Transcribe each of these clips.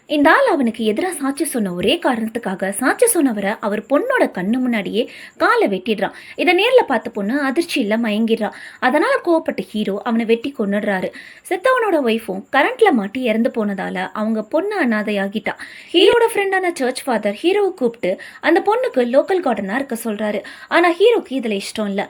இந்த ஆள் அவனுக்கு எதிராக சாட்சி சொன்ன ஒரே காரணத்துக்காக சாட்சி சொன்னவரை அவர் பொண்ணோட கண்ணு முன்னாடியே காலை வெட்டிடுறான். இதை நேரில் பார்த்த பொண்ணு அதிர்ச்சியில் மயங்கிடுறான். அதனால கோவப்பட்ட ஹீரோ அவனை வெட்டி கொன்னுடுறாரு. செத்தவனோட ஒய்ஃபும் கரண்ட்ல மாட்டி இறந்து போனதால அவங்க பொண்ணு அனாதையாகிட்டா. ஹீரோட ஃப்ரெண்டான சர்ச் ஃபாதர் ஹீரோவை கூப்பிட்டு அந்த பொண்ணுக்கு லோக்கல் கார்டனா இருக்க சொல்றாரு. ஆனா ஹீரோக்கு இதுல இஷ்டம் இல்லை.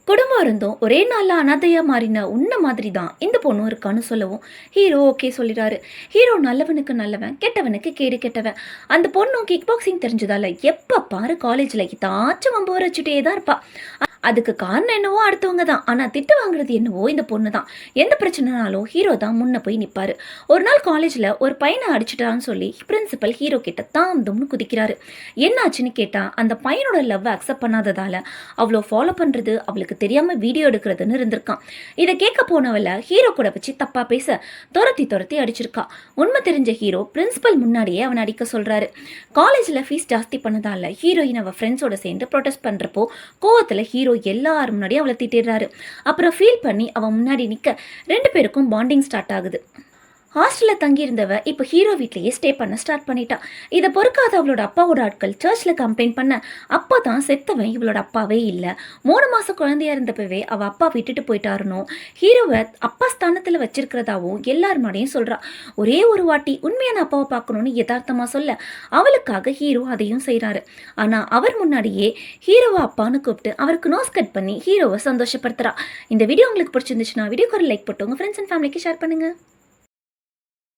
குடும்பம் இருந்தும் ஒரே நாளில் அனாதையாக மாறின உன்ன மாதிரி தான் இந்த பொண்ணும் இருக்கான்னு சொல்லவும் ஹீரோ ஓகே சொல்லிடுறாரு. ஹீரோ நல்லவனுக்கு நல்லவன், கெட்டவனுக்கு கேடு கெட்டவன். அந்த பொண்ணும் கிக் பாக்ஸிங் தெரிஞ்சதால எப்போ பாரு காலேஜில் ஏதாச்சும் வம்பு வச்சுட்டே தான் இருப்பா. அதுக்கு காரணம் என்னவோ அடுத்தவங்க தான். ஆனால் திட்டு வாங்குறது என்னவோ இந்த பொண்ணு தான். எந்த பிரச்சனைனாலும் ஹீரோ தான் முன்ன போய் நிற்பாரு. ஒரு நாள் காலேஜில் ஒரு பையனை அடிச்சிட்டான்னு சொல்லி பிரின்சிபல் ஹீரோ கிட்ட தாம்தும்னு குதிக்கிறாரு. என்னாச்சுன்னு கேட்டால் அந்த பையனோட லவ் அக்செப்ட் பண்ணாததால் அவ்வளோ ஃபாலோ பண்ணுறது, அவளுக்கு தெரியாமல் வீடியோ எடுக்கிறதுன்னு இருந்திருக்கான். இதை கேட்க போனவளை ஹீரோ கூட வச்சு தப்பாக பேச துரத்தி அடிச்சிருக்கா. உண்மை தெரிஞ்ச ஹீரோ பிரின்சிபல் முன்னாடியே அவனை அடிக்க சொல்கிறாரு. காலேஜில் ஃபீஸ் ஜாஸ்தி பண்ணதால ஹீரோயின் அவள் ஃப்ரெண்ட்ஸோட சேர்ந்து ப்ரொடெஸ்ட் பண்ணுறப்போ கோவத்தில் ஹீரோ எல்லாரும் முன்னாடியும் அவளை திட்டிடுறாரு. அப்புறம் ஃபீல் பண்ணி அவன் முன்னாடி நிற்க 2 பேருக்கும் பாண்டிங் ஸ்டார்ட் ஆகுது. ஹாஸ்டலில் தங்கியிருந்தவ இப்போ ஹீரோ வீட்லேயே ஸ்டே பண்ண ஸ்டார்ட் பண்ணிட்டா. இதை பொறுக்காத அவளோட அப்பாவோட ஆட்கள் சர்ச்சில் கம்ப்ளைண்ட் பண்ண அப்போ தான் செத்தவன் இவளோட அப்பாவே இல்லை. 3 மாதம் குழந்தையா இருந்தப்பவே அவள் அப்பா விட்டுட்டு போயிட்டாருனோ ஹீரோவை அப்பா ஸ்தானத்தில் வச்சிருக்கிறதாவும் எல்லார் முன்னாடியும் சொல்கிறா. ஒரே ஒரு வாட்டி உண்மையான அப்பாவை பார்க்கணுன்னு யதார்த்தமாக சொல்ல அவளுக்காக ஹீரோ அதையும் செய்கிறாரு. ஆனால் அவர் முன்னாடியே ஹீரோவை அப்பான்னு கூப்பிட்டு அவருக்கு நோஸ் கட் பண்ணி ஹீரோவை சந்தோஷப்படுத்துறா. இந்த வீடியோ உங்களுக்கு பிடிச்சிருந்துச்சுன்னா வீடியோக்கு ஒரு லைக் போட்டு உங்கள் ஃப்ரெண்ட்ஸ் அண்ட் ஃபேமிலிக்கு ஷேர் பண்ணுங்கள்.